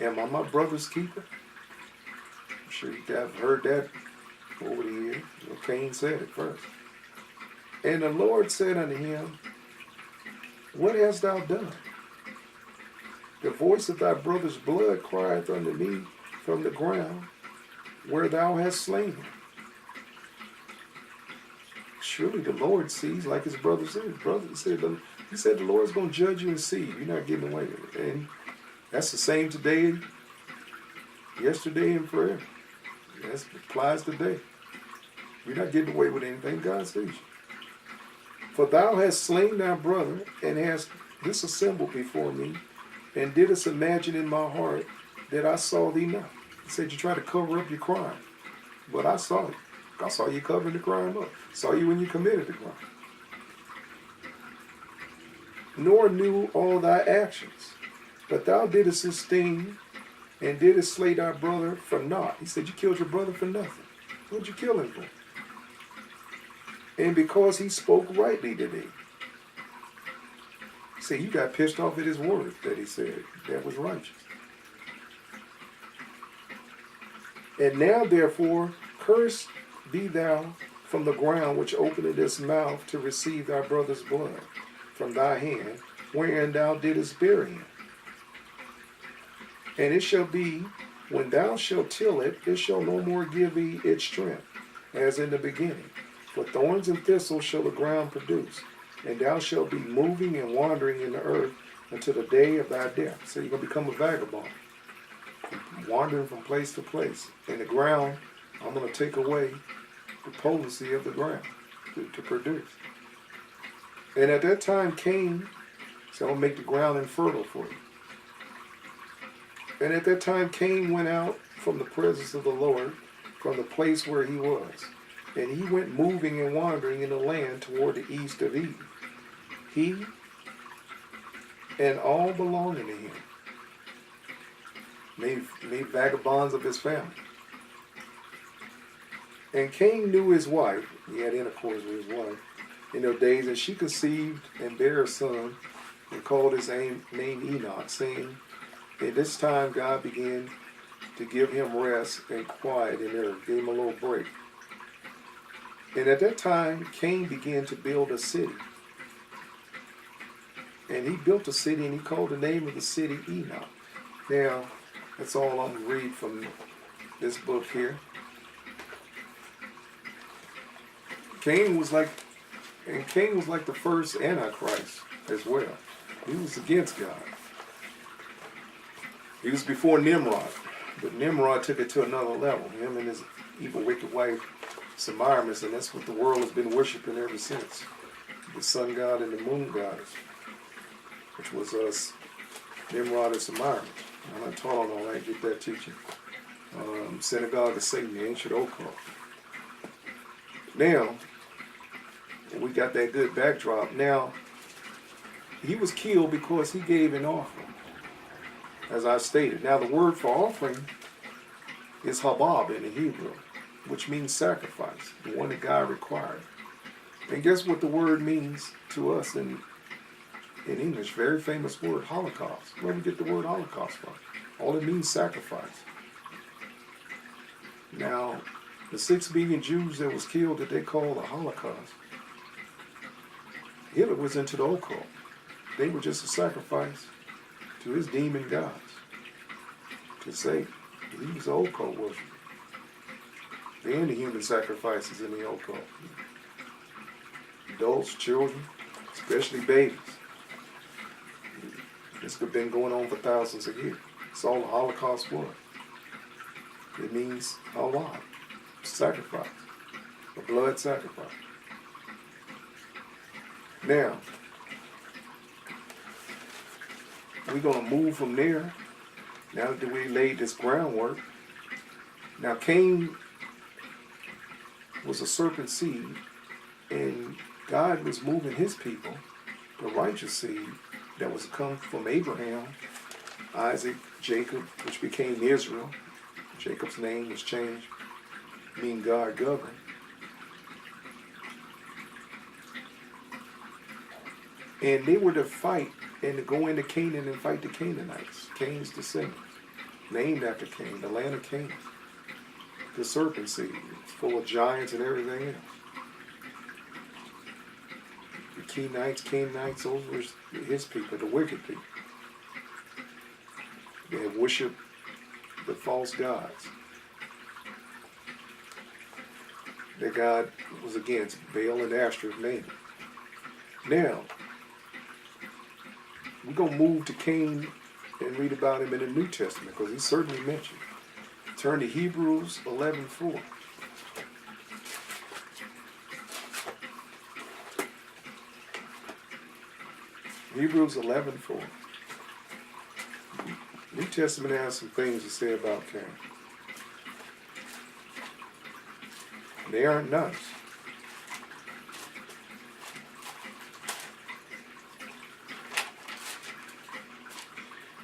Am I my brother's keeper? I'm sure you have heard that over the years. Well, Cain said it first. And the Lord said unto him, what hast thou done? The voice of thy brother's blood crieth unto me from the ground, where thou hast slain him. Surely the Lord sees, like his brother said. His brother said, he said the Lord's going to judge you and see. You're not getting away with it. And that's the same today, yesterday, and forever. That applies today. You're not getting away with anything. God sees you. For thou hast slain thy brother, and hast disassembled before me, and didst imagine in my heart that I saw thee not. He said you try to cover up your crime, but I saw it. I saw you covering the crime up. Saw you when you committed the crime. Nor knew all thy actions, but thou didst this thing, and didst slay thy brother for naught. He said you killed your brother for nothing. What'd you kill him for? And because he spoke rightly to thee. See, you got pissed off at his word that he said. That was righteous. And now, therefore, cursed be thou from the ground which opened his mouth to receive thy brother's blood from thy hand, wherein thou didst bury him. And it shall be, when thou shalt till it, it shall no more give thee its strength, as in the beginning. For thorns and thistles shall the ground produce, and thou shalt be moving and wandering in the earth until the day of thy death. So you're going to become a vagabond, wandering from place to place. In the ground, I'm going to take away the potency of the ground to produce. And at that time, Cain said, I'll make the ground infertile for you. And at that time, Cain went out from the presence of the Lord, from the place where he was. And he went moving and wandering in the land toward the east of Eden. He and all belonging to him. Made vagabonds of his family. And Cain knew his wife. He had intercourse with his wife in those days, and she conceived and bare a son, and called his name Enoch, saying, at this time God began to give him rest and quiet in earth, gave him a little break. And at that time, Cain began to build a city. And he built a city, and he called the name of the city Enoch. Now, that's all I'm going to read from this book here. Cain was like the first Antichrist as well. He was against God. He was before Nimrod, but Nimrod took it to another level. Him and his evil, wicked wife, Semiramis, and that's what the world has been worshiping ever since. The sun god and the moon goddess, which was us, Nimrod and Semiramis. I'm not taught on all that, get that teaching. Synagogue of Satan, the ancient occult. Now, we got that good backdrop. Now, he was killed because he gave an offering, as I stated. Now, the word for offering is habab in the Hebrew, which means sacrifice, the one that God required. And guess what the word means to us in English? Very famous word, Holocaust. Where do we get the word Holocaust from? All it means sacrifice. Now, the 6 billion Jews that was killed that they call the Holocaust, Hitler was into the occult. They were just a sacrifice to his demon gods. To say he was an occult worshiper. And the human sacrifices in the occult. Adults, children, especially babies. This has been going on for thousands of years. It's all the Holocaust was. It means halal, sacrifice, a blood sacrifice. Now, we're going to move from there. Now that we laid this groundwork. Now, Cain was a serpent seed, and God was moving his people, the righteous seed that was come from Abraham, Isaac, Jacob, which became Israel. Jacob's name was changed, meaning God governed. And they were to fight and to go into Canaan and fight the Canaanites, Cain's descendants. named after Cain, the land of Cain. The serpent seed. It's full of giants and everything else. The Canaanites, those were his people, the wicked people. They had worshipped the false gods. Their God was against Baal and Ashtoreth mainly. Now, we're going to move to Cain and read about him in the New Testament because he's certainly mentioned. Turn to Hebrews 11:4. Hebrews 11:4. New Testament has some things to say about Cain. They aren't nice.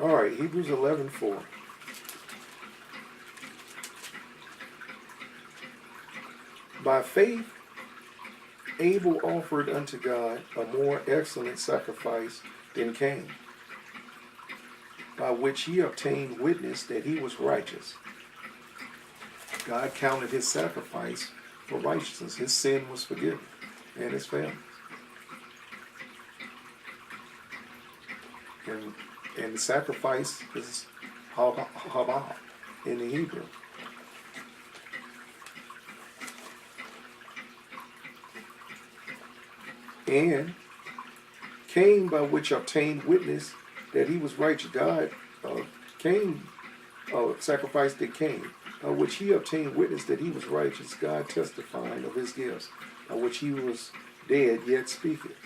All right, Hebrews 11:4. By faith, Abel offered unto God a more excellent sacrifice than Cain, by which he obtained witness that he was righteous. God counted his sacrifice for righteousness. His sin was forgiven, and his family. And the sacrifice is haba in the Hebrew. And Cain, by which obtained witness that he was righteous. God, Cain sacrificed to Cain, by which he obtained witness that he was righteous, God testifying of his gifts, by which he was dead yet speaketh.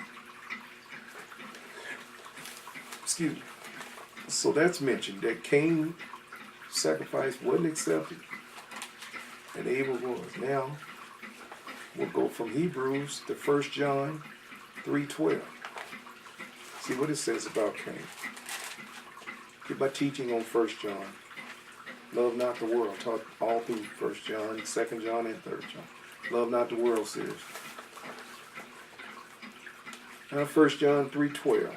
Excuse me. So that's mentioned, that Cain's sacrifice wasn't accepted, and Abel was. Now, we'll go from Hebrews to 1 John 3:12. See what it says about Cain. Get my teaching on 1 John. Love not the world. Taught all through 1 John, 2 John, and 3 John. Love not the world series. Now 1 John 3:12.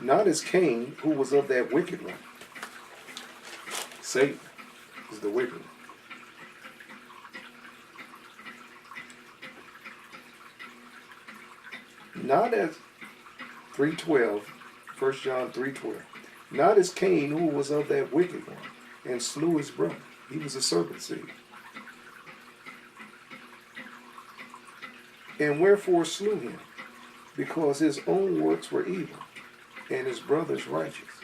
Not as Cain, who was of that wicked one. Satan is the wicked one. Not as 3:12, 1 John 3:12. Not as Cain, who was of that wicked one, and slew his brother. He was a serpent seed. And wherefore slew him? Because his own works were evil, and his brother's righteous.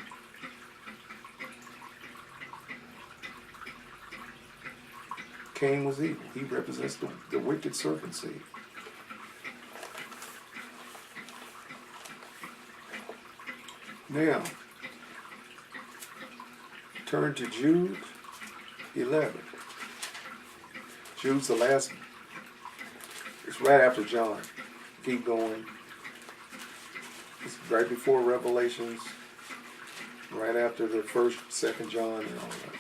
Cain was evil. He represents the wicked serpent seed. Now, turn to Jude 11. Jude's the last. It's right after John. Keep going. It's right before Revelations. Right after the 1st, 2nd John, and all that.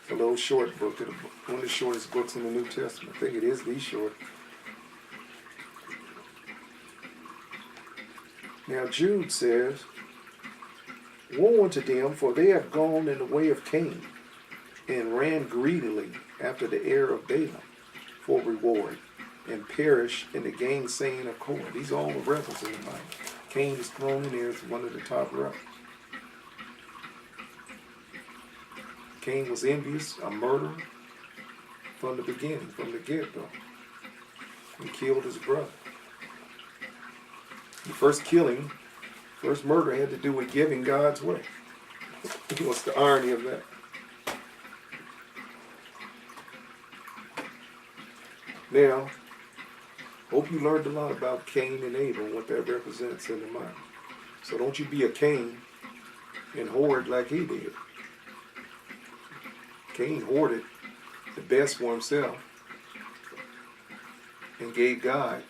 It's a little short book. One of the shortest books in the New Testament. I think it is the short. Now Jude says, woe unto them, for they have gone in the way of Cain, and ran greedily after the heir of Balaam for reward, and perished in the gainsaying of Korah. These are all the rebels in the Bible. Cain is thrown in there as one of the top rebels. Cain was envious, a murderer from the beginning, from the get-go. He killed his brother. The first killing, first murder had to do with giving God's way. What's the irony of that? Now, hope you learned a lot about Cain and Abel and what that represents in the Bible. So don't you be a Cain and hoard like he did. Cain hoarded the best for himself and gave God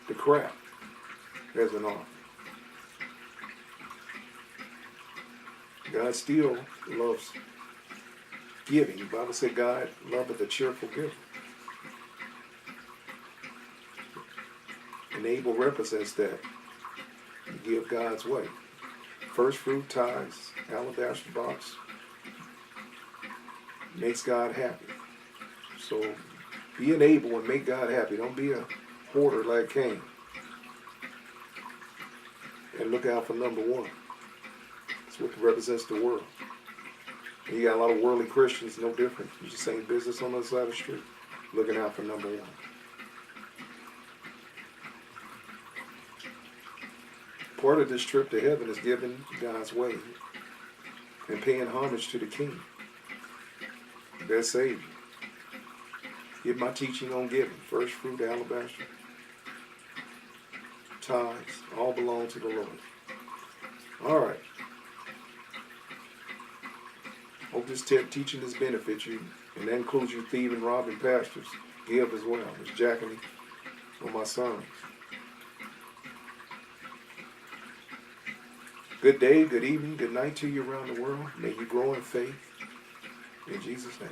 the crap as an offering. God still loves giving. The Bible said God loveth a cheerful giver. And Abel represents that. Give God's way. First fruit, tithes, alabaster box, makes God happy. So be an Abel and make God happy. Don't be a hoarder like Cain. And look out for number one. That's what represents the world. And you got a lot of worldly Christians, no different. You just saying business on the other side of the street. Looking out for number one. Part of this trip to heaven is giving God's way and paying homage to the King, their Savior. Give my teaching on giving. First fruit, alabaster, tithes, all belong to the Lord. All right. Hope this teaching has benefited you, and that includes you thieving, robbing pastors. Give as well. It's jacking on my sermons. Good day, good evening, good night to you around the world. May you grow in faith. In Jesus' name.